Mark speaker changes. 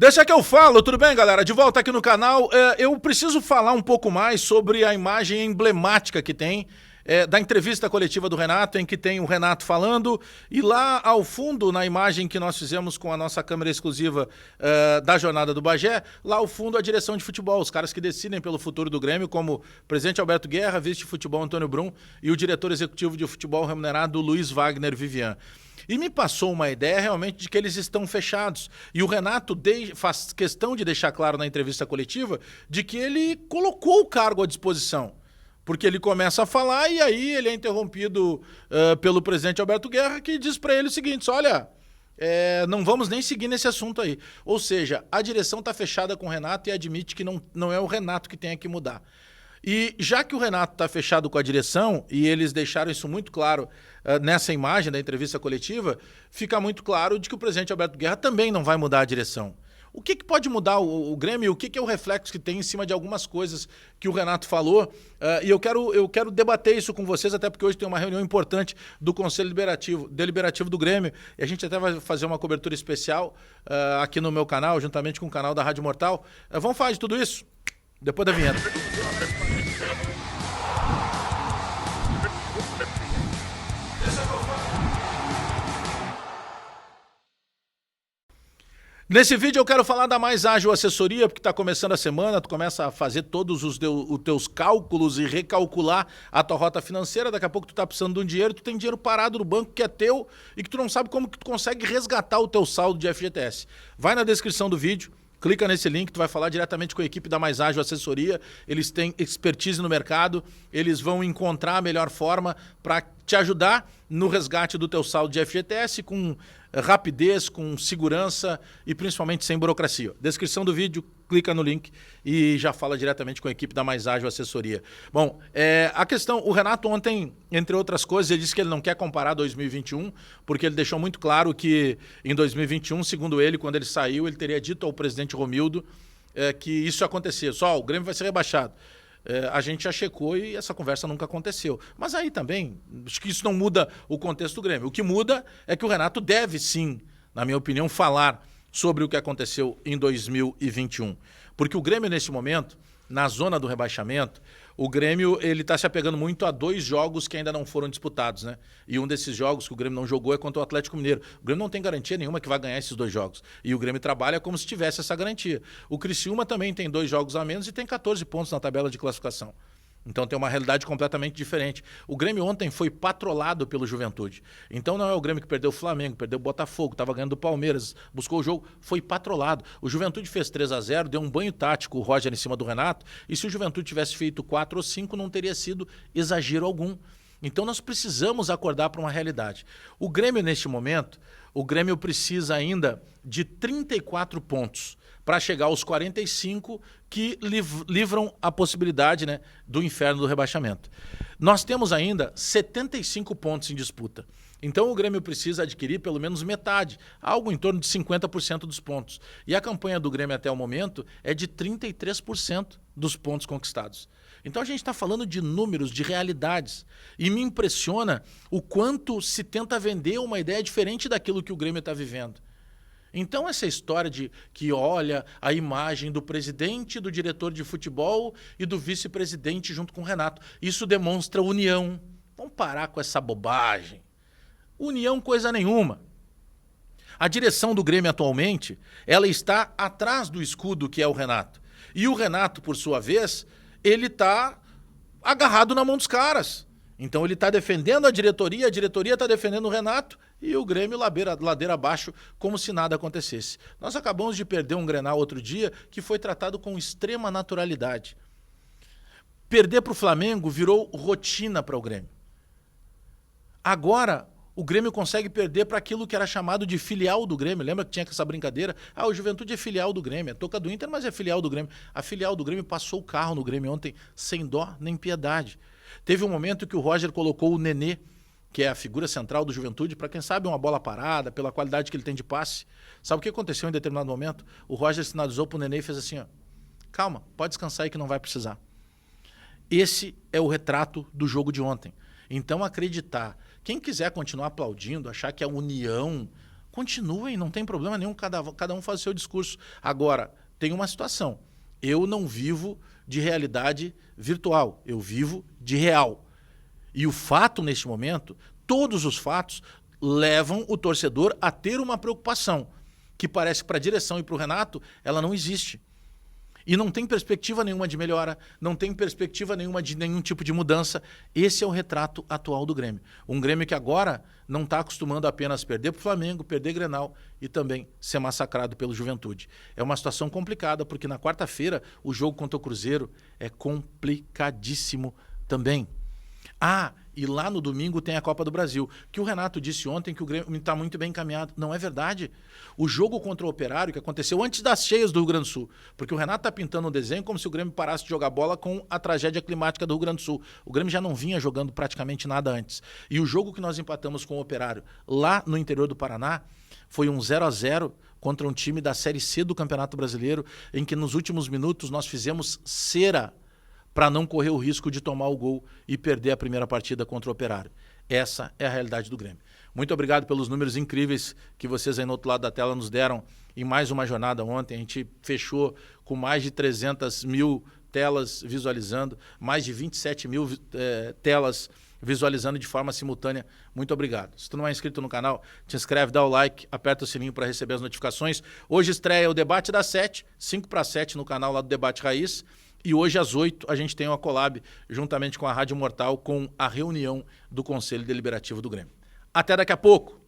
Speaker 1: Deixa que eu falo, tudo bem, galera? De volta aqui no canal. Eu preciso falar um pouco mais sobre a imagem emblemática que tem da entrevista coletiva do Renato, em que tem o Renato falando, e lá ao fundo, na imagem que nós fizemos com a nossa câmera exclusiva da jornada do Bagé, lá ao fundo a direção de futebol, os caras que decidem pelo futuro do Grêmio, como o presidente Alberto Guerra, vice de futebol Antônio Brum e o diretor executivo de futebol remunerado Luiz Wagner Vivian. E me passou uma ideia realmente de que eles estão fechados. E o Renato faz questão de deixar claro na entrevista coletiva de que ele colocou o cargo à disposição. Porque ele começa a falar e aí ele é interrompido pelo presidente Alberto Guerra, que diz para ele o seguinte: olha, não vamos nem seguir nesse assunto aí. Ou seja, a direção está fechada com o Renato e admite que não é o Renato que tem que mudar. E já que o Renato está fechado com a direção, e eles deixaram isso muito claro nessa imagem da entrevista coletiva, fica muito claro de que o presidente Alberto Guerra também não vai mudar a direção. O que pode mudar o Grêmio? O que é o reflexo que tem em cima de algumas coisas que o Renato falou? E eu quero debater isso com vocês, até porque hoje tem uma reunião importante do Conselho Deliberativo do Grêmio, e a gente até vai fazer uma cobertura especial aqui no meu canal, juntamente com o canal da Rádio Mortal. Vamos falar de tudo isso depois da vinheta. Nesse vídeo eu quero falar da Mais Ágil Assessoria, porque está começando a semana, tu começa a fazer todos os teus cálculos e recalcular a tua rota financeira, daqui a pouco tu tá precisando de um dinheiro, tu tem dinheiro parado no banco que é teu e que tu não sabe como que tu consegue resgatar o teu saldo de FGTS. Vai na descrição do vídeo, clica nesse link, tu vai falar diretamente com a equipe da Mais Ágil Assessoria, eles têm expertise no mercado, eles vão encontrar a melhor forma para te ajudar no resgate do teu saldo de FGTS com rapidez, com segurança e principalmente sem burocracia. Descrição do vídeo, clica no link e já fala diretamente com a equipe da Mais Ágil Assessoria. Bom, a questão, o Renato ontem, entre outras coisas, ele disse que ele não quer comparar 2021, porque ele deixou muito claro que em 2021, segundo ele, quando ele saiu, ele teria dito ao presidente Romildo que isso acontecia. Só, o Grêmio vai ser rebaixado. A gente já checou e essa conversa nunca aconteceu. Mas aí também, acho que isso não muda o contexto do Grêmio. O que muda é que o Renato deve sim, na minha opinião, falar sobre o que aconteceu em 2021. Porque o Grêmio, nesse momento, na zona do rebaixamento, o Grêmio ele está se apegando muito a 2 jogos que ainda não foram disputados, né? E um desses jogos que o Grêmio não jogou é contra o Atlético Mineiro. O Grêmio não tem garantia nenhuma que vai ganhar esses 2 jogos. E o Grêmio trabalha como se tivesse essa garantia. O Criciúma também tem 2 jogos a menos e tem 14 pontos na tabela de classificação. Então tem uma realidade completamente diferente. O Grêmio ontem foi patrolado pelo Juventude. Então não é o Grêmio que perdeu o Flamengo, perdeu o Botafogo, estava ganhando do Palmeiras, buscou o jogo, foi patrolado. O Juventude fez 3-0, deu um banho tático, o Roger em cima do Renato, e se o Juventude tivesse feito 4 ou 5, não teria sido exagero algum. Então nós precisamos acordar para uma realidade. O Grêmio, neste momento, o Grêmio precisa ainda de 34 pontos para chegar aos 45 que livram a possibilidade, né, do inferno do rebaixamento. Nós temos ainda 75 pontos em disputa. Então o Grêmio precisa adquirir pelo menos metade, algo em torno de 50% dos pontos. E a campanha do Grêmio até o momento é de 33% dos pontos conquistados. Então a gente está falando de números, de realidades. E me impressiona o quanto se tenta vender uma ideia diferente daquilo que o Grêmio está vivendo. Então essa história de que olha a imagem do presidente, do diretor de futebol e do vice-presidente junto com o Renato, isso demonstra união. Vamos parar com essa bobagem. União coisa nenhuma. A direção do Grêmio atualmente, ela está atrás do escudo que é o Renato. E o Renato, por sua vez, ele está agarrado na mão dos caras. Então ele está defendendo a diretoria está defendendo o Renato e o Grêmio ladeira abaixo como se nada acontecesse. Nós acabamos de perder um Grenal outro dia que foi tratado com extrema naturalidade. Perder para o Flamengo virou rotina para o Grêmio. Agora o Grêmio consegue perder para aquilo que era chamado de filial do Grêmio. Lembra que tinha essa brincadeira? O Juventude é filial do Grêmio, é toca do Inter, mas é filial do Grêmio. A filial do Grêmio passou o carro no Grêmio ontem sem dó nem piedade. Teve um momento que o Roger colocou o Nenê, que é a figura central do Juventude, para quem sabe uma bola parada, pela qualidade que ele tem de passe. Sabe o que aconteceu em determinado momento? O Roger sinalizou para o Nenê e fez assim, ó, calma, pode descansar aí que não vai precisar. Esse é o retrato do jogo de ontem. Então acreditar, quem quiser continuar aplaudindo, achar que a união continuem, não tem problema nenhum, cada um faz o seu discurso. Agora, tem uma situação. Eu não vivo de realidade virtual, eu vivo de real. E o fato, neste momento, todos os fatos levam o torcedor a ter uma preocupação, que parece que para a direção e para o Renato, ela não existe. E não tem perspectiva nenhuma de melhora, não tem perspectiva nenhuma de nenhum tipo de mudança. Esse é o retrato atual do Grêmio. Um Grêmio que agora não está acostumando apenas perder para o Flamengo, perder Grenal e também ser massacrado pelo Juventude. É uma situação complicada, porque na quarta-feira o jogo contra o Cruzeiro é complicadíssimo também. Ah, e lá no domingo tem a Copa do Brasil, que o Renato disse ontem que o Grêmio está muito bem encaminhado. Não é verdade. O jogo contra o Operário, que aconteceu antes das cheias do Rio Grande do Sul, porque o Renato está pintando um desenho como se o Grêmio parasse de jogar bola com a tragédia climática do Rio Grande do Sul. O Grêmio já não vinha jogando praticamente nada antes. E o jogo que nós empatamos com o Operário, lá no interior do Paraná, foi um 0-0 contra um time da Série C do Campeonato Brasileiro, em que nos últimos minutos nós fizemos cera para não correr o risco de tomar o gol e perder a primeira partida contra o Operário. Essa é a realidade do Grêmio. Muito obrigado pelos números incríveis que vocês aí no outro lado da tela nos deram em mais uma jornada ontem. A gente fechou com mais de 300 mil telas visualizando, mais de 27 mil telas visualizando de forma simultânea. Muito obrigado. Se tu não é inscrito no canal, te inscreve, dá o like, aperta o sininho para receber as notificações. Hoje estreia o Debate das 7, 5 para 7 no canal lá do Debate Raiz. E hoje às 8 a gente tem uma collab juntamente com a Rádio Mortal com a reunião do Conselho Deliberativo do Grêmio. Até daqui a pouco!